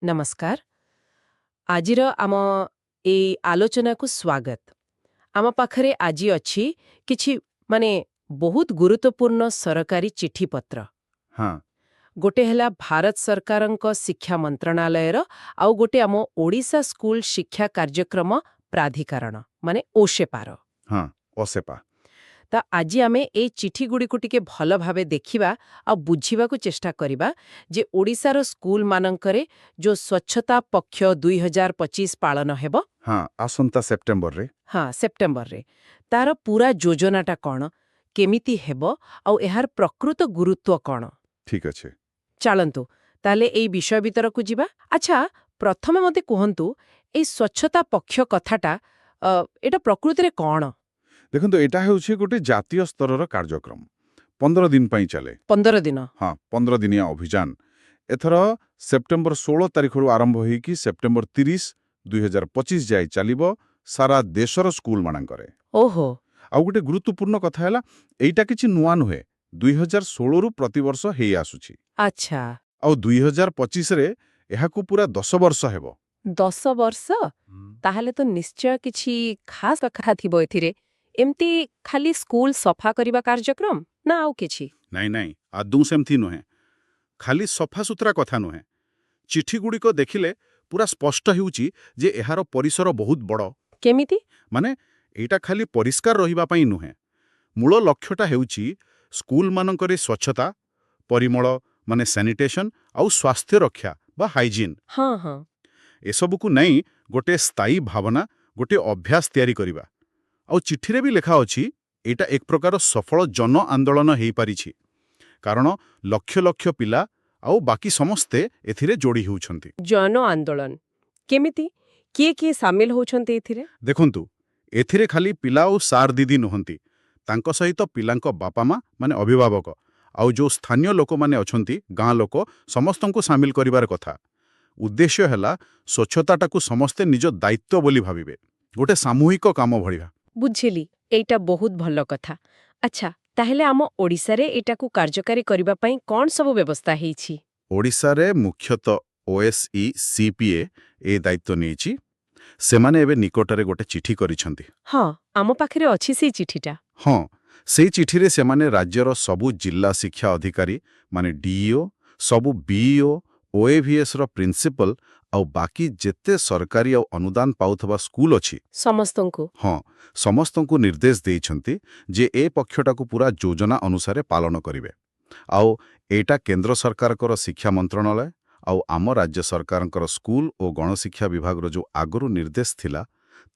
नमस्कार आजिर आम ए आलोचना को स्वागत आम पाखरे आजी अच्छी किछि माने बहुत गुरुत्वपूर्ण सरकारी चिठी पत्र हाँ गोटे हला भारत सरकारंक शिक्षा मंत्रणालयर आउ गोटे आम ओडिशा स्कूल शिक्षा कार्यक्रम प्राधिकरण माने ओशेपार हाँ असेपा ता आजी आमे ए चिठी गुडी को टिके भल भावे देखिबा आ बुझिबा को चेष्टा करिबा जे ओडिसार स्कूल मानंकरे जो स्वच्छता पक्ष 2025 पालन हेबो हाँ आसंता सेप्टेम्बर रे हाँ सेप्टेम्बर रे तार पूरा योजनाटा कौन केमिति हेबो आउ एहार प्रकृत गुरुत्व कौन ठीक अच्छे चालंतु ताले एई विषय भीतर को जिबा अच्छा प्रथमे मते कहंतु एई स्वच्छता पक्ष कथाटा एटा प्रकृति रे कौन देखो एटा हेउछि गोटे जातीय स्तरर कार्यक्रम 15 दिन पई चले 15 दिन हाँ 15 दिनिया अभियान एथर सेप्टेम्बर 16 तारिख रु आरंभ होई कि सेप्टेम्बर 30 2025 जाय चलिबो सारा देशर स्कूल मानंकरे ओहो आ गोटे गुरुत्वपूर्ण कथा हैला एइटा किछि नुवा नुहे 2016 रु प्रतिवर्ष हेई आसुछि अच्छा आ 2025 रे एहाकू पूरा 10 वर्ष हेबो 10 वर्ष ताहले तो निश्चय किछि खास कथा थिबो एथिरे एमती खाली स्कूल सफा करिबा कार्यक्रम ना आउ किछि नाई नाई आदौ सेमथि नुहे खाली सफा सुतरा कथा नुहे चिठी गुड़िक देखिले पूरा स्पष्ट हेउछि जे एहार परिसर बहुत बड़ केमिति माने एटा खाली परिष्कार रहिबा पई नुहे मूल लक्ष्यटा हेउछि स्कूल मानकरे स्वच्छता परिमल माने सैनिटेशन आउ स्वास्थ्य रक्षा बा हाइजीन हाँ हाँ एसबुकु नहीं गोटे स्थायी भावना गोटे अभ्यास तैयारी करिबा आउ चिठीरे भी लेखा अछि एटा एक प्रकार सफल जन आंदोलन हेई पारिछि कारण लक्ष लक्ष पिला आउ बाकी समस्ते एथिरे जोड़ी होउछंती जन आंदोलन केमिति किए शामिल होउछन्ते एथिरे देखंतु एथिरे खाली पिला आउ सार दीदी नहंती तांको सहित पिलांको बापा मा माने अभिभावक आउ जो स्थानीय लोक माने अछंती गां लोक समस्तंको शामिल करिवार कथा उद्देश्य हैला स्वच्छताटाकू समस्ते निज दायित्व बोली भाबिबे गोटे सामूहिक काम भଳିया बुझिली एटा बहुत भल कथा अच्छा ताहेले आम ओडिसा रे एटाकू कार्यकारी करिबा पई कोन सब व्यवस्था हेछि ओडिसा रे मुख्यतः ओएसई सीपीए ए दायित्व नेछि सेमाने एबे निकटरे गोटे चिठी करिसंती हाँ आम पाखरे अछि से चिठीटा हाँ सेई चिठी रे सेमाने राज्यर सबु जिल्ला शिक्षा अधिकारी माने डीईओ सबु बीईओ ओएवीएस रो प्रिंसिपल आउ बाकी जेते सरकारी आउ अनुदान पाउथबा स्कूल अछि समस्तंकु हाँ समस्तंकु निर्देश देइछंती जे ए पक्षटाकू पूरा योजना अनुसारे पालन करिवे आउ एटा केंद्र सरकारकर शिक्षा मंत्रणालय आउ आम राज्य सरकारकर स्कूल और गणशिक्षा विभाग रो जो आगरु निर्देश थिला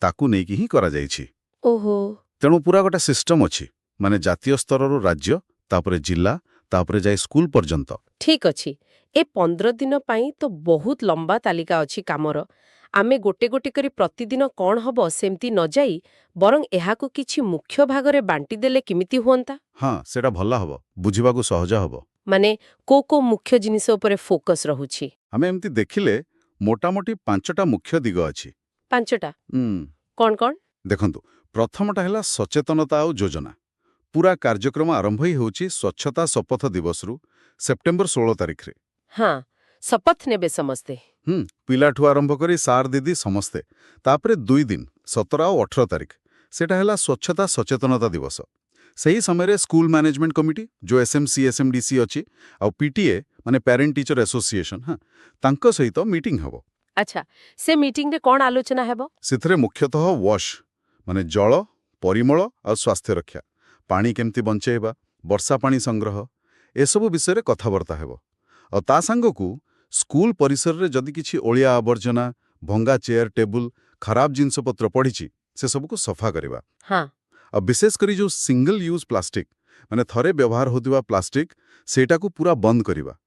ताकू नेकी ही करा जाइछि ओहो तेणु पूरा गोटे सिस्टम अछि माने जातीय स्तररो राज्य तापरे जिल्ला तापरे जाय स्कूल पर्यंत ठीक अछि ए 15 दिन पाई तो बहुत लंबा तालिका अछि कामर आमे गोटे गोटे करी प्रतिदिन कोन हबो सेमती न जाई बरং एहाको किछि मुख्य भागरे बांटी देले किमिति हुअंता हाँ सेटा भल्ला हबो बुझिबाकू सहज हबो माने को मुख्य जिनिस उपरे फोकस रहुछि हमें एमती देखिले मोटामोटी 5टा मुख्य दिग अछि 5टा कोन कोन देखंतु प्रथमटा हैला सचेतनता आउ योजना पूरा कार्यक्रम आरंभ ही होछि स्वच्छता शपथ दिवस रु सेप्टेम्बर 16 तारिख रे हाँ शपथ नेबे समस्ते पिलाठू आरंभ करी सार दीदी समस्ते तापरे 2 दिन 17 और 18 तारिख सेटा हैला स्वच्छता सचेतनता दिवस सही समय रे स्कूल मैनेजमेंट कमिटी जो एसएमसी एसएमडीसी अछि आ पीटीए माने पेरेंट टीचर एसोसिएशन हाँ तांको सहित मीटिंग हबो अच्छा से मीटिंग रे कोन आलोचना हेबो सिथरे मुख्यतः वॉश माने जल परिमल और स्वास्थ्य रक्षा पानी केमती बंचेबा वर्षा पानी संग्रह एसबु विषय रे कथाबार्ता हेबो और ता संगकू स्कूल परिसर रे जदि किछि ओलिया आवर्जना भंगा चेयर टेबुल खराब जिनस पत्र पड़िछि से सबको सफा करबा हाँ और विशेष करी जो सिंगल यूज प्लास्टिक माने थरे व्यवहार होतिबा प्लास्टिक सेटा को पूरा बंद करबा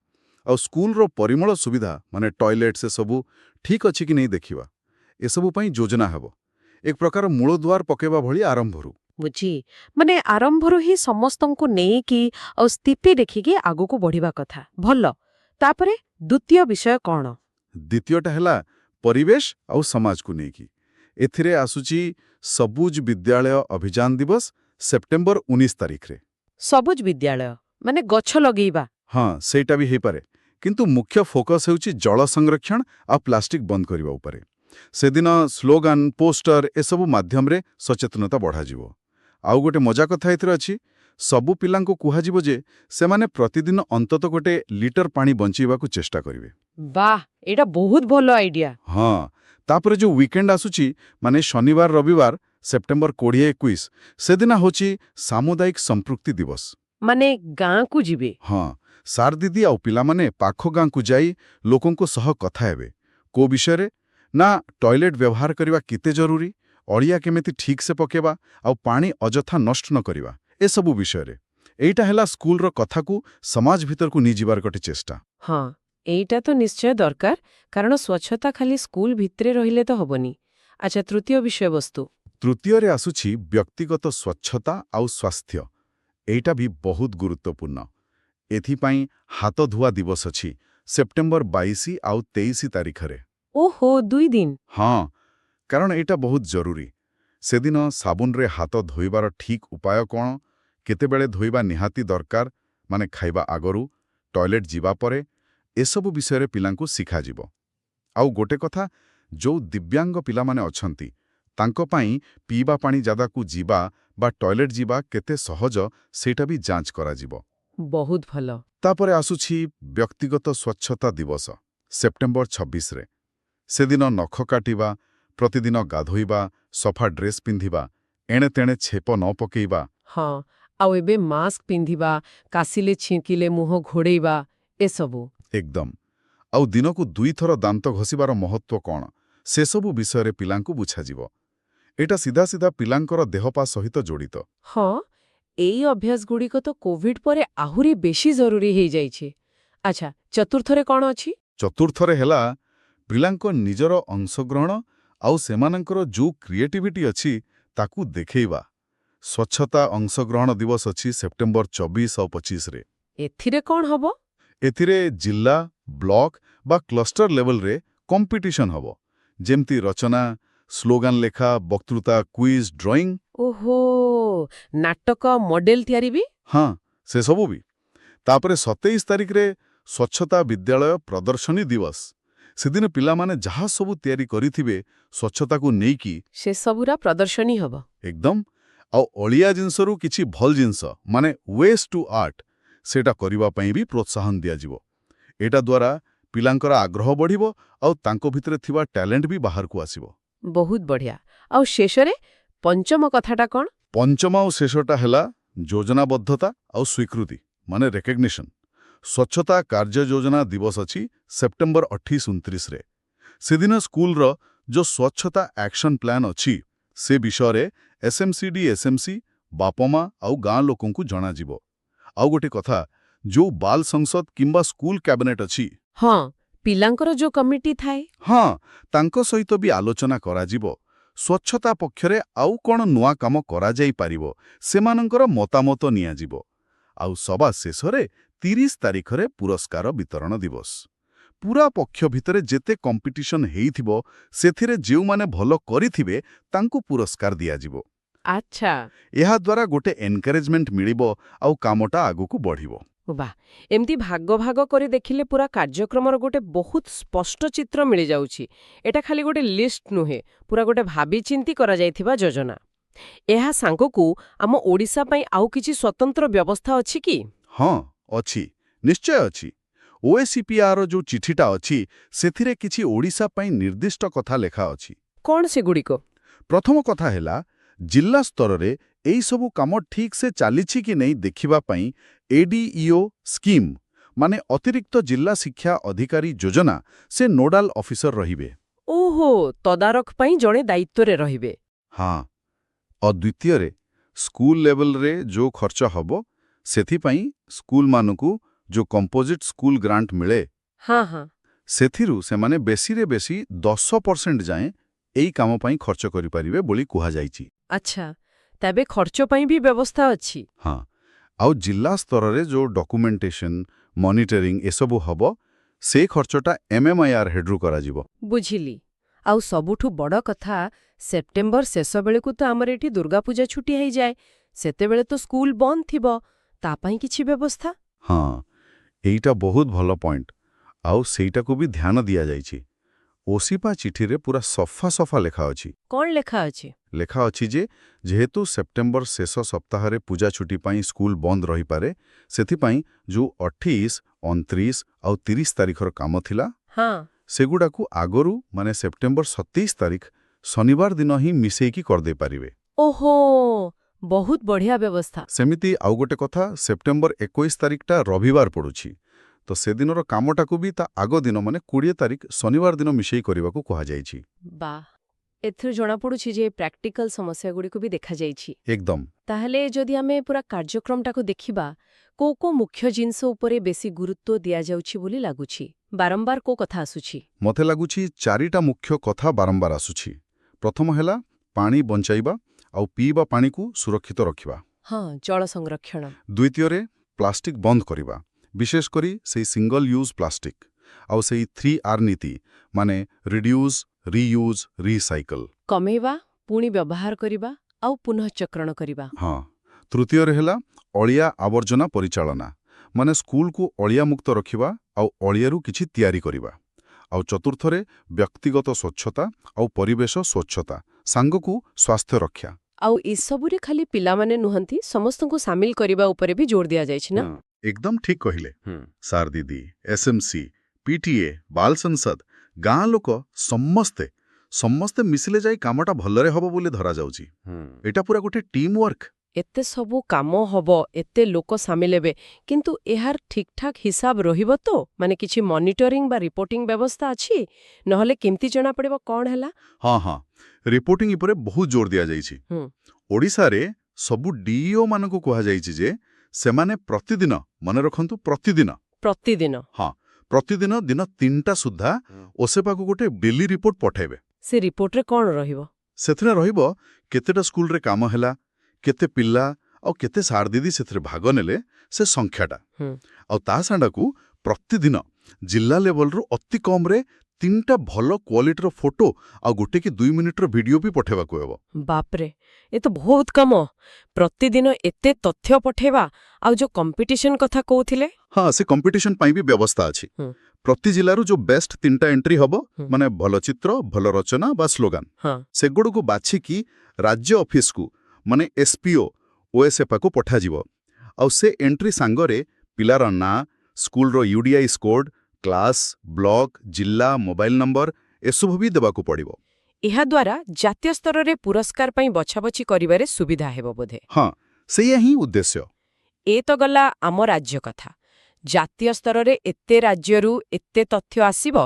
और स्कूल रो परिमल सुविधा माने टॉयलेट से सबु ठीक अछि कि नहीं देखिबा ए सबु पई योजना हेबो एक प्रकार मूलद्वार पकेबा भली आरंभरू बुझी माने आरंभरू ही समस्तंकु नेई कि और स्थिति देखिके आगु को बढ़िबा कथा भल्ल तापरे द्वितीय विषय कोन द्वितीयटा हैला परिवेश और समाज को नेकी एथिरे आसुची सबुज विद्यालय अभियान दिवस सेप्टेम्बर 19 तारिख रे सबुज विद्यालय माने गछ लगेइबा हाँ सेटा भी हे पारे କିନ୍ତୁ ମୁଖ୍ୟ ଫୋକସ୍ ହେଉଛି ଜଳ ସଂରକ୍ଷଣ ଆଉ ପ୍ଲାଷ୍ଟିକ୍ ବନ୍ଦ କରିବା ଉପରେ। ସେଦିନ ସ୍ଲୋଗାନ, ପୋଷ୍ଟର ଏସବୁ ମାଧ୍ୟମରେ ସଚେତନତା ବଢ଼ାଯିବ। ଆଉ ଗୋଟେ ମଜା କଥା ଏଥିରେ ଅଛି, ସବୁ ପିଲାଙ୍କୁ କୁହାଯିବ ଯେ ସେମାନେ ପ୍ରତିଦିନ ଅନ୍ତତଃ ଗୋଟେ ଲିଟର ପାଣି ବଞ୍ଚାଇବାକୁ ଚେଷ୍ଟା କରିବେ। ବାଃ, ଏଇଟା ବହୁତ ଭଲ ଆଇଡିଆ। ହଁ, ତାପରେ ଯୋଉ ୱିକେଣ୍ଡ ଆସୁଛି, ମାନେ ଶନିବାର ରବିବାର, ସେପ୍ଟେମ୍ବର 20-21, ସେଦିନ ହେଉଛି ସାମୁଦାୟିକ ସମ୍ପୃକ୍ତି ଦିବସ। ମାନେ ଗାଁକୁ ଯିବେ? ହଁ, ସାର୍ ଦିଦି ଆଉ ପିଲାମାନେ ପାଖ ଗାଁକୁ ଯାଇ ଲୋକଙ୍କ ସହ କଥା ହେବେ। କୋଉ ବିଷୟରେ? ନା ଟଏଲେଟ୍ ବ୍ୟବହାର କରିବା କେତେ ଜରୁରୀ, ଅଳିଆ କେମିତି ଠିକ୍ସେ ପକେଇବା, ଆଉ ପାଣି ଅଯଥା ନଷ୍ଟ ନ କରିବା, ଏସବୁ ବିଷୟରେ। ଏଇଟା ହେଲା ସ୍କୁଲର କଥାକୁ ସମାଜ ଭିତରକୁ ନେଇଯିବାର ଗୋଟେ ଚେଷ୍ଟା। ହଁ, ଏଇଟା ତ ନିଶ୍ଚୟ ଦରକାର, କାରଣ ସ୍ୱଚ୍ଛତା ଖାଲି ସ୍କୁଲ ଭିତରେ ରହିଲେ ତ ହବନି। ଆଚ୍ଛା, ତୃତୀୟ ବିଷୟବସ୍ତୁ? ତୃତୀୟରେ ଆସୁଛି ବ୍ୟକ୍ତିଗତ ସ୍ୱଚ୍ଛତା ଆଉ ସ୍ୱାସ୍ଥ୍ୟ। ଏଇଟା ବି ବହୁତ ଗୁରୁତ୍ୱପୂର୍ଣ୍ଣ। ଏଥିପାଇଁ ହାତ ଧୁଆ ଦିବସ ଅଛି, ସେପ୍ଟେମ୍ବର 22 ଆଉ 23 ତାରିଖରେ। ଓହୋ, 2 ଦିନ। ହଁ, କାରଣ ଏଇଟା ବହୁତ ଜରୁରୀ। ସେଦିନ ସାବୁନରେ ହାତ ଧୋଇବାର ଠିକ୍ ଉପାୟ କ'ଣ, କେତେବେଳେ ଧୋଇବା ନିହାତି ଦରକାର, ମାନେ ଖାଇବା ଆଗରୁ, ଟଏଲେଟ୍ ଯିବା ପରେ, ଏସବୁ ବିଷୟରେ ପିଲାଙ୍କୁ ଶିଖାଯିବ। ଆଉ ଗୋଟେ କଥା, ଯୋଉ ଦିବ୍ୟାଙ୍ଗ ପିଲାମାନେ ଅଛନ୍ତି, ତାଙ୍କ ପାଇଁ ପିଇବା ପାଣି ଜାଗାକୁ ଯିବା ବା ଟଏଲେଟ୍ ଯିବା କେତେ ସହଜ, ସେଇଟା ବି ଯାଞ୍ଚ କରାଯିବ। ବହୁତ ଭଲ। ତାପରେ ଆସୁଛି ବ୍ୟକ୍ତିଗତ ସ୍ୱଚ୍ଛତା ଦିବସ, ସେପ୍ଟେମ୍ବର 26ରେ। ସେଦିନ ନଖ କାଟିବା, ପ୍ରତିଦିନ ଗାଧୋଇବା, ସଫା ଡ୍ରେସ୍ ପିନ୍ଧିବା, ଏଣେତେଣେ ଛେପ ନ ପକେଇବା। ହଁ, ଆଉ ଏବେ ମାସ୍କ ପିନ୍ଧିବା, କାଶିଲେ ଛିଙ୍କିଲେ ମୁହଁ ଘୋଡ଼େଇବା, ଏସବୁ। ଏକଦମ। ଆଉ ଦିନକୁ 2 ଥର ଦାନ୍ତ ଘଷିବାର ମହତ୍ତ୍ୱ କ'ଣ, ସେସବୁ ବିଷୟରେ ପିଲାଙ୍କୁ ବୁଝାଯିବ। ଏଇଟା ସିଧା ସିଧା ପିଲାଙ୍କର ଦେହପା ସହିତ ଜଡ଼ିତ। ହଁ, ଏଇ ଅଭ୍ୟାସଗୁଡ଼ିକ ତ କୋଭିଡ ପରେ ଆହୁରି ବେଶି ଜରୁରୀ ହେଇଯାଇଛି। ଆଚ୍ଛା, ଚତୁର୍ଥରେ କ'ଣ ଅଛି? ଚତୁର୍ଥରେ ହେଲା ପିଲାଙ୍କ ନିଜର ଅଂଶଗ୍ରହଣ ଆଉ ସେମାନଙ୍କର ଯୋଉ କ୍ରିଏଟିଭିଟି ଅଛି, ତାକୁ ଦେଖେଇବା। ସ୍ୱଚ୍ଛତା ଅଂଶଗ୍ରହଣ ଦିବସ ଅଛି ସେପ୍ଟେମ୍ବର 24 ଆଉ 25ରେ। ଏଥିରେ କ'ଣ ହବ? ଏଥିରେ ଜିଲ୍ଲା, ବ୍ଲକ ବା କ୍ଲଷ୍ଟର ଲେଭେଲରେ କମ୍ପିଟିସନ୍ ହବ। ଯେମିତି ରଚନା, ସ୍ଲୋଗାନ ଲେଖା, ବକ୍ତୃତା, କୁଇଜ୍, ଡ୍ରଇଂ। ଓହୋ, ନାଟକ, ମଡେଲ ତିଆରି ବି? ହଁ, ସେସବୁ ବି। ତାପରେ 27 ତାରିଖରେ ସ୍ୱଚ୍ଛତା ବିଦ୍ୟାଳୟ ପ୍ରଦର୍ଶନୀ ଦିବସ। ସେଦିନ ପିଲାମାନେ ଯାହା ସବୁ ତିଆରି କରିଥିବେ ସ୍ୱଚ୍ଛତାକୁ ନେଇକି, ସେସବୁର ପ୍ରଦର୍ଶନୀ ହବ। ଏକଦମ। ଆଉ ଅଳିଆ ଜିନିଷରୁ କିଛି ଭଲ ଜିନିଷ, ମାନେ ୱେଷ୍ଟ ଟୁ ଆର୍ଟ, ସେଇଟା କରିବା ପାଇଁ ବି ପ୍ରୋତ୍ସାହନ ଦିଆଯିବ। ଏଇଟା ଦ୍ୱାରା ପିଲାଙ୍କର ଆଗ୍ରହ ବଢ଼ିବ ଆଉ ତାଙ୍କ ଭିତରେ ଥିବା ଟ୍ୟାଲେଣ୍ଟ ବି ବାହାରକୁ ଆସିବ। ବହୁତ ବଢ଼ିଆ। ଆଉ ଶେଷରେ ପଞ୍ଚମ କଥାଟା କ'ଣ? ପଞ୍ଚମ ଆଉ ଶେଷଟା ହେଲା ଯୋଜନାବଦ୍ଧତା ଆଉ ସ୍ୱୀକୃତି, ମାନେ ରେକଗ୍ନିସନ୍। ସ୍ୱଚ୍ଛତା କାର୍ଯ୍ୟ ଯୋଜନା ଦିବସ ଅଛି ସେପ୍ଟେମ୍ବର 28-29ରେ। ସେଦିନ ସ୍କୁଲର ଯୋଉ ସ୍ୱଚ୍ଛତା ଆକ୍ସନ୍ ପ୍ଲାନ୍ ଅଛି, ସେ ବିଷୟରେ ଏସ୍ଏମ୍ସିଡି, ଏସ୍ଏମ୍ସି, ବାପମା ଆଉ ଗାଁ ଲୋକଙ୍କୁ ଜଣାଯିବ। ଆଉ ଗୋଟେ କଥା, ଯୋଉ ବାଲ ସଂସଦ କିମ୍ବା ସ୍କୁଲ କ୍ୟାବିନେଟ୍ ଅଛି, ହଁ, ପିଲାଙ୍କର ଯୋଉ କମିଟି ଥାଏ। ହଁ, ତାଙ୍କ ସହିତ ବି ଆଲୋଚନା କରାଯିବ। ସ୍ୱଚ୍ଛତା ପକ୍ଷରେ ଆଉ କ'ଣ ନୂଆ କାମ କରାଯାଇପାରିବ, ସେମାନଙ୍କର ମତାମତ ନିଆଯିବ। ଆଉ ସବା ଶେଷରେ 30 ତାରିଖରେ ପୁରସ୍କାର ବିତରଣ ଦିବସ। ପୁରା ପକ୍ଷ ଭିତରେ ଯେତେ କମ୍ପିଟିସନ୍ ହେଇଥିବ, ସେଥିରେ ଯେଉଁମାନେ ଭଲ କରିଥିବେ ତାଙ୍କୁ ପୁରସ୍କାର ଦିଆଯିବ। ଆଚ୍ଛା। ଏହାଦ୍ୱାରା ଗୋଟେ ଏନକରେଜମେଣ୍ଟ ମିଳିବ ଆଉ କାମଟା ଆଗକୁ ବଢ଼ିବ। ବାଃ, ଏମିତି ଭାଗ ଭାଗ କରି ଦେଖିଲେ ପୁରା କାର୍ଯ୍ୟକ୍ରମର ଗୋଟେ ବହୁତ ସ୍ପଷ୍ଟ ଚିତ୍ର ମିଳିଯାଉଛି। ଏଟା ଖାଲି ଗୋଟେ ଲିଷ୍ଟ ନୁହେଁ, ପୁରା ଗୋଟେ ଭାବିଚିନ୍ତି କରାଯାଇଥିବା ଯୋଜନା। ଏହା ସାଙ୍ଗକୁ ଆମ ଓଡ଼ିଶା ପାଇଁ ଆଉ କିଛି ସ୍ୱତନ୍ତ୍ର ବ୍ୟବସ୍ଥା ଅଛି କି? ହଁ, ଅଛି, ନିଶ୍ଚୟ ଅଛି। OACPR ଯୋଉ ଚିଠିଟା ଅଛି, ସେଥିରେ କିଛି ଓଡ଼ିଶା ପାଇଁ ନିର୍ଦ୍ଦିଷ୍ଟ କଥା ଲେଖା ଅଛି। କ'ଣ ସେଗୁଡ଼ିକ? ପ୍ରଥମ କଥା ହେଲା, ଜିଲ୍ଲା ସ୍ତରରେ ଏଇ ସବୁ କାମ ଠିକ୍ସେ ଚାଲିଛି କି ନେଇ ଦେଖିବା ପାଇଁ ADEO ସ୍କିମ୍, ମାନେ ଅତିରିକ୍ତ ଜିଲ୍ଲା ଶିକ୍ଷା ଅଧିକାରୀ ଯୋଜନା, ସେ ନୋଡାଲ ଅଫିସର ରହିବେ। ଓହୋ, ତଦାରଖ ପାଇଁ ଜଣେ ଦାୟିତ୍ୱରେ ରହିବେ। ହଁ, ଆଉ ଦ୍ୱିତୀୟରେ ସ୍କୁଲ ଲେଭେଲରେ ଯୋଉ ଖର୍ଚ୍ଚ ହବ, ସେଥିପାଇଁ ସ୍କୁଲମାନଙ୍କୁ ଯୋଉ କମ୍ପୋଜିଟ୍ ସ୍କୁଲ ଗ୍ରାଣ୍ଟ ମିଳେ, ହଁ ହଁ। ସେଥିରୁ ସେମାନେ ବେଶୀରେ ବେଶୀ 10% ଯାଏଁ ଏଇ କାମ ପାଇଁ ଖର୍ଚ୍ଚ କରିପାରିବେ ବୋଲି କୁହାଯାଇଛି। ଆଚ୍ଛା, ତେବେ ଖର୍ଚ୍ଚ ପାଇଁ ବି ବ୍ୟବସ୍ଥା ଅଛି। ହଁ, ଆଉ ଜିଲ୍ଲା ସ୍ତରରେ ଯୋଉ ଡକୁମେଣ୍ଟେସନ୍, ମନିଟରିଂ ଏସବୁ ହବ, ସେ ଖର୍ଚ୍ଚଟା MMIR ହେଡ୍ରୁ କରାଯିବ। ବୁଝିଲି। ଆଉ ସବୁଠୁ ବଡ଼ କଥା, ସେପ୍ଟେମ୍ବର ଶେଷ ବେଳକୁ ତ ଆମର ଏଠି ଦୁର୍ଗାପୂଜା ଛୁଟି ହେଇଯାଏ। ସେତେବେଳେ ତ ସ୍କୁଲ ବନ୍ଦ ଥିବ, ତା ପାଇଁ କିଛି ବ୍ୟବସ୍ଥା? ହଁ, ଏଇଟା ବହୁତ ଭଲ ପଏଣ୍ଟ। ଆଉ ସେଇଟାକୁ ବି ଧ୍ୟାନ ଦିଆଯାଇଛି। ଓସିପା ଚିଠିରେ ପୁରା ସଫା ସଫା ଲେଖା ଅଛି। କଣ ଲେଖା ଅଛି? ଲେଖା ଅଛି ଯେ ଯେହେତୁ ସେପ୍ଟେମ୍ବର ଶେଷ ସପ୍ତାହରେ ପୂଜା ଛୁଟି ପାଇଁ ସ୍କୁଲ ବନ୍ଦ ରହିପାରେ, ସେଥିପାଇଁ ଯୋଉ 28, 29 ଆଉ 30 ତାରିଖର କାମ ଥିଲା, ହଁ। ସେଗୁଡାକୁ ଆଗରୁ ମାନେ ସେପ୍ଟେମ୍ବର 27 ତାରିଖ ଶନିବାର ଦିନ ହିଁ ମିଶେଇକି କରିଦେଇପାରିବେ। ଓହୋ, ବହୁତ ବଢିଆ ବ୍ୟବସ୍ଥା। ସେମିତି ଆଉ ଗୋଟେ କଥା, ସେପ୍ଟେମ୍ବର 21 ତାରିଖଟା ରବିବାର ପଡୁଛି, ତ ସେଦିନର କାମଟାକୁ ବି ତା ଆଗ ଦିନ ମାନେ 20 ତାରିଖ ଶନିବାର ଦିନ ମିଶେଇ କରିବାକୁ କୁହାଯାଇଛି। ବା, ଏଥିରୁ ଜଣାପଡୁଛି ଯେ ପ୍ରାକ୍ଟିକାଲ ସମସ୍ୟାଗୁଡ଼ିକୁ ବି ଦେଖାଯାଇଛି। ଏକଦମ। ତାହେଲେ ଯଦି ଆମେ ପୁରା କାର୍ଯ୍ୟକ୍ରମଟାକୁ ଦେଖିବା, କୋଉ ମୁଖ୍ୟ ଜିନିଷ ଉପରେ ବେଶୀ ଗୁରୁତ୍ୱ ଦିଆଯାଉଛି ବୋଲି ଲାଗୁଛି? ବାରମ୍ବାର କୋଉ କଥା ଆସୁଛି? ମତେ ଲାଗୁଛି 4ଟା ମୁଖ୍ୟ କଥା ବାରମ୍ବାର ଆସୁଛି। ପ୍ରଥମ ହେଲା ପାଣି ବଞ୍ଚାଇବା ଆଉ ପିଇବା ପାଣିକୁ ସୁରକ୍ଷିତ ରଖିବା। ହଁ, ଜଳ ସଂରକ୍ଷଣ। ଦ୍ୱିତୀୟରେ ପ୍ଲାଷ୍ଟିକ ବନ୍ଦ କରିବା, ବିଶେଷ କରି ସେଇ ସିଙ୍ଗଲ ୟୁଜ୍ ପ୍ଲାଷ୍ଟିକ। ଆଉ ସେଇ 3R ନୀତି, ମାନେ ରିଡ୍ୟୁସ୍, ରିୟୁଜ୍, ରିସାଇକଲ। କମେଇବା, ପୁଣି ବ୍ୟବହାର କରିବା ଆଉ ପୁନଃଚକ୍ରଣ କରିବା। ହଁ। ତୃତୀୟରେ ହେଲା ଅଳିଆ ଆବର୍ଜନା ପରିଚାଳନା, ମାନେ ସ୍କୁଲକୁ ଅଳିଆମୁକ୍ତ ରଖିବା ଆଉ ଅଳିଆରୁ କିଛି ତିଆରି କରିବା। ଆଉ ଚତୁର୍ଥରେ ବ୍ୟକ୍ତିଗତ ସ୍ୱଚ୍ଛତା ଆଉ ପରିବେଶ ସ୍ୱଚ୍ଛତା, ସାଙ୍ଗକୁ ସ୍ୱାସ୍ଥ୍ୟ ରକ୍ଷା। ଆଉ ଏସବୁରେ ଖାଲି ପିଲାମାନେ ନୁହନ୍ତି, ସମସ୍ତଙ୍କୁ ସାମିଲ କରିବା ଉପରେ ବି ଜୋର ଦିଆଯାଇଛି ନା? ଏକଦମ ଠିକ୍ କହିଲେ। ସାର୍ ଦିଦି, ଏସ୍ଏମ୍ସି, ପିଟିଏ, ବାଲ ସଂସଦ, ଗାଁ ଲୋକ ସମସ୍ତେ ମିଶିଲେ ଯାଇ କାମଟା ଭଲରେ ହବ ବୋଲି ଧରାଯାଉଛି। ଏଇଟା ପୁରା ଗୋଟେ ଟିମ୍ ୱାର୍କ। ଏତେ ସବୁ କାମ ହବ, ଏତେ ଲୋକ ସାମିଲ ହେବେ, କିନ୍ତୁ ଏହାର ଠିକ୍ଠାକ୍ ହିସାବ ରହିବ ତ? ମାନେ କିଛି ମନିଟରିଂ ବା ରିପୋର୍ଟିଂ ବ୍ୟବସ୍ଥା ଅଛି? ନହେଲେ କେମିତି ଜଣାପଡ଼ିବ କଣ ହେଲା? ହଁ, ରିପୋର୍ଟିଂ ଉପରେ ବହୁତ ଜୋର ଦିଆଯାଇଛି। ଓଡ଼ିଶାରେ ସବୁ ଡିଇଓ ମାନଙ୍କୁ କୁହାଯାଇଛି ଯେ ସେମାନେ ପ୍ରତିଦିନ, ମନେ ରଖନ୍ତୁ ପ୍ରତିଦିନ ଦିନ 3ଟା ସୁଦ୍ଧା ଓସେପାକୁ ଗୋଟେ ଡେଲି ରିପୋର୍ଟ ପଠାଇବେ। ସେ ରିପୋର୍ଟରେ କଣ ରହିବ? ସେଥିରେ ରହିବ କେତେଟା ସ୍କୁଲରେ କାମ ହେଲା, କେତେ ପିଲା ଆଉ କେତେ ସାର୍ ଦିଦି ସେଥିରେ ଭାଗ ନେଲେ, ସେ ସଂଖ୍ୟାଟା। ଆଉ ତା ସାଙ୍ଗକୁ ପ୍ରତିଦିନ ଜିଲ୍ଲା ଲେଭଲରୁ ଅତି କମରେ 3ଟା ଭଲ କ୍ୱାଲିଟିର ଫଟୋ ଆଉ 1 କି 2 ମିନିଟର ଭିଡିଓ ବି ପଠାଇବାକୁ ହେବ। ବାପରେ, ଏ ତ ବହୁତ କାମ। ପ୍ରତିଦିନ ଏତେ ତଥ୍ୟ ପଠେଇବା। ଆଉ ଯୋଉ କମ୍ପିଟିସନ କଥା କହୁଥିଲେ? ହଁ, ସେ କମ୍ପିଟିସନ ପାଇଁ ବି ବ୍ୟବସ୍ଥା ଅଛି। ପ୍ରତି ଜିଲ୍ଲାରୁ ଯୋଉ ବେଷ୍ଟ 3ଟା ଏଣ୍ଟ୍ରି ହବ, ମାନେ ଭଲ ଚିତ୍ର, ଭଲ ରଚନା ବା ସ୍ଲୋଗାନ, ସେଗୁଡକୁ ବାଛିକି ରାଜ୍ୟ ଅଫିସକୁ, ମାନେ ଏସ୍ପିଓ, ଓଏସ୍ଏପାକୁ ପଠାଯିବ। ଆଉ ସେ ଏଣ୍ଟ୍ରି ସାଙ୍ଗରେ ପିଲାର ନାଁ, ସ୍କୁଲର ୟୁଡିଆଇ ସ୍କୋଡ୍, କ୍ଲାସ୍, ବ୍ଲକ, ଜିଲ୍ଲା, ମୋବାଇଲ ନମ୍ବର ଏସବୁ ବି ଦେବାକୁ ପଡ଼ିବ। ଏହାଦ୍ୱାରା ଜାତୀୟ ସ୍ତରରେ ପୁରସ୍କାର ପାଇଁ ବଛାବଛି କରିବାରେ ସୁବିଧା ହେବ ବୋଧେ? ହଁ, ସେଇଆ ହିଁ ଉଦ୍ଦେଶ୍ୟ। ଏ ତ ଗଲା ଆମ ରାଜ୍ୟ କଥା। ଜାତୀୟ ସ୍ତରରେ ଏତେ ରାଜ୍ୟରୁ ଏତେ ତଥ୍ୟ ଆସିବ,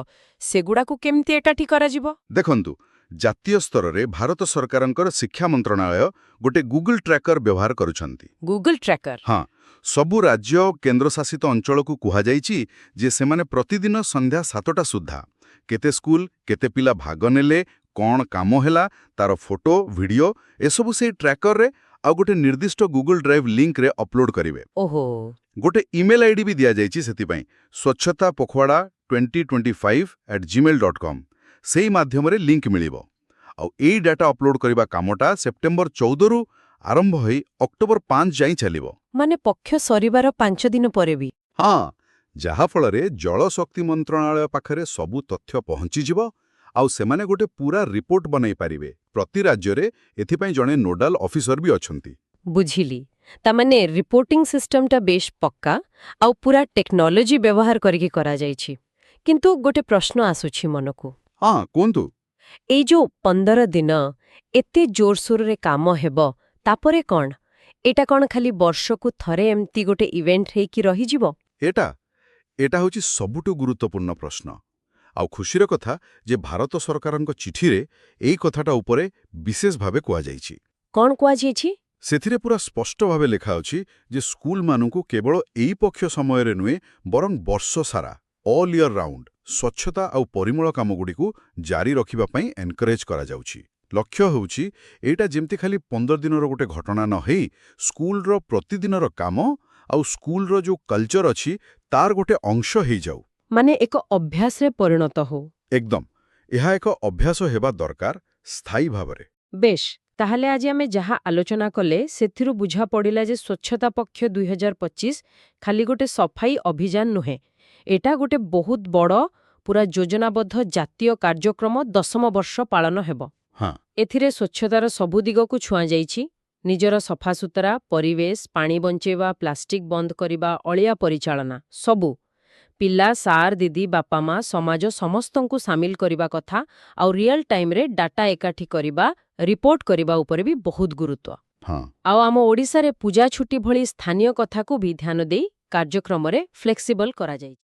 ସେଗୁଡାକୁ କେମିତି ଏକାଠି କରାଯିବ? ଦେଖନ୍ତୁ, ଜାତୀୟ ସ୍ତରରେ ଭାରତ ସରକାରଙ୍କର ଶିକ୍ଷା ମନ୍ତ୍ରଣାଳୟ ଗୋଟେ ଗୁଗଲ ଟ୍ରାକର ବ୍ୟବହାର କରୁଛନ୍ତି। Google tracker? ହଁ, ସବୁ ରାଜ୍ୟ ଓ କେନ୍ଦ୍ରଶାସିତ ଅଞ୍ଚଳକୁ କୁହାଯାଇଛି ଯେ ସେମାନେ ପ୍ରତିଦିନ ସନ୍ଧ୍ୟା 7ଟା ସୁଦ୍ଧା କେତେ ସ୍କୁଲ, କେତେ ପିଲା ଭାଗ ନେଲେ, କଣ କାମ ହେଲା, ତାର ଫଟୋ, ଭିଡିଓ ଏସବୁ ସେଇ ଟ୍ରାକରରେ ଆଉ ଗୋଟେ ନିର୍ଦ୍ଦିଷ୍ଟ ଗୁଗଲ ଡ୍ରାଇଭ୍ ଲିଙ୍କରେ ଅପଲୋଡ କରିବେ। ଓହୋ। ଗୋଟେ ଇମେଲ ଆଇଡି ବି ଦିଆଯାଇଛି ସେଥିପାଇଁ, swachhatapokhwada2025@gmail.com। ସେଇ ମାଧ୍ୟମରେ ଲିଙ୍କ ମିଳିବ। ଆଉ ଏଇ ଡାଟା ଅପଲୋଡ କରିବା କାମଟା ସେପ୍ଟେମ୍ବର 14ରୁ ଆରମ୍ଭ ହୋଇ ଅକ୍ଟୋବର 5 ଯାଏଁ ଚାଲିବ। ମାନେ ପକ୍ଷ ସରିବାର 5 ଦିନ ପରେ ବି? ହଁ, ଯାହାଫଳରେ ଜଳଶକ୍ତି ମନ୍ତ୍ରଣାଳୟ ପାଖରେ ସବୁ ତଥ୍ୟ ପହଞ୍ଚିଯିବ ଆଉ ସେମାନେ ଗୋଟେ ପୁରା ରିପୋର୍ଟ ବନେଇ ପାରିବେ। ପ୍ରତି ରାଜ୍ୟରେ ଏଥିପାଇଁ ଜଣେ ନୋଡାଲ ଅଫିସର ବି ଅଛନ୍ତି। ବୁଝିଲି। ତାମାନେ ରିପୋର୍ଟିଂ ସିଷ୍ଟମଟା ବେଶ ପକ୍କା ଆଉ ପୁରା ଟେକ୍ନୋଲୋଜି ବ୍ୟବହାର କରିକି କରାଯାଇଛି। କିନ୍ତୁ ଗୋଟେ ପ୍ରଶ୍ନ ଆସୁଛି ମନକୁ। ହଁ, କୁହନ୍ତୁ। ଏଇ ଯୋଉ 15 ଦିନ ଏତେ ଜୋରସୋରରେ କାମ ହେବ, ତାପରେ କଣ? ଏଇଟା କଣ ଖାଲି ବର୍ଷକୁ ଥରେ ଏମିତି ଗୋଟେ ଇଭେଣ୍ଟ ହେଇକି ରହିଯିବ? ଏଟା ହେଉଛି ସବୁଠୁ ଗୁରୁତ୍ୱପୂର୍ଣ୍ଣ ପ୍ରଶ୍ନ। ଆଉ ଖୁସିର କଥା ଯେ ଭାରତ ସରକାରଙ୍କ ଚିଠିରେ ଏଇ କଥାଟା ଉପରେ ବିଶେଷ ଭାବେ କୁହାଯାଇଛି। କଣ କୁହାଯାଇଛି? ସେଥିରେ ପୁରା ସ୍ପଷ୍ଟ ଭାବେ ଲେଖା ଅଛି ଯେ ସ୍କୁଲମାନଙ୍କୁ କେବଳ ଏଇ ପକ୍ଷ ସମୟରେ ନୁହେଁ, ବରଂ ବର୍ଷ ସାରା, ଅଲ୍ ଇୟର ରାଉଣ୍ଡ, ସ୍ୱଚ୍ଛତା ଆଉ ପରିମଳ କାମଗୁଡ଼ିକୁ ଜାରି ରଖିବା ପାଇଁ ଏନକରେଜ କରାଯାଉଛି। ଲକ୍ଷ୍ୟ ହେଉଛି ଏଇଟା ଯେମିତି ଖାଲି 15 ଦିନର ଗୋଟେ ଘଟଣା ନ ହେଇ ସ୍କୁଲର ପ୍ରତିଦିନର କାମ ଆଉ ସ୍କୁଲର ଯୋଉ କଲଚର ଅଛି ତାର ଗୋଟେ ଅଂଶ ହେଇଯାଉ। ମାନେ ଏକ ଅଭ୍ୟାସରେ ପରିଣତ ହଉ। ଏକଦମ। ଏହା ଏକ ଅଭ୍ୟାସ ହେବା ଦରକାର, ସ୍ଥାୟୀ ଭାବରେ। ବେଶ, ତାହେଲେ ଆଜି ଆମେ ଯାହା ଆଲୋଚନା କଲେ ସେଥିରୁ ବୁଝା ପଡ଼ିଲା ଯେ ସ୍ୱଚ୍ଛତା ପକ୍ଷ 2025 ଖାଲି ଗୋଟେ ସଫାଇ ଅଭିଯାନ ନୁହେଁ, ଏଟା ଗୋଟେ ବହୁତ ବଡ଼ ପୁରା ଯୋଜନାବଦ୍ଧ ଜାତୀୟ କାର୍ଯ୍ୟକ୍ରମ 10ମ ବର୍ଷ ପାଳନ ହେବ। ହଁ ଏଥିରେ ସ୍ୱଚ୍ଛତାର ସବୁ ଦିଗକୁ ଛୁଆଁଯାଇଛି। ନିଜର ସଫାସୁତରା, ପରିବେଶ, ପାଣି ବଞ୍ଚେଇବା, ପ୍ଲାଷ୍ଟିକ୍ ବନ୍ଦ କରିବା, ଅଳିଆ ପରିଚାଳନା ସବୁ। ପିଲା, ସାର୍, ଦିଦି, ବାପା ମା, ସମାଜ ସମସ୍ତଙ୍କୁ ସାମିଲ କରିବା କଥା ଆଉ ରିଅଲ୍ ଟାଇମ୍ରେ ଡାଟା ଏକାଠି କରିବା, ରିପୋର୍ଟ କରିବା ଉପରେ ବି ବହୁତ ଗୁରୁତ୍ୱ। ହଁ ଆଉ ଆମ ଓଡ଼ିଶାରେ ପୂଜା ଛୁଟି ଭଳି ସ୍ଥାନୀୟ କଥାକୁ ବି ଧ୍ୟାନ ଦେଇ କାର୍ଯ୍ୟକ୍ରମରେ ଫ୍ଲେକ୍ସିବଲ୍ କରାଯାଇଛି।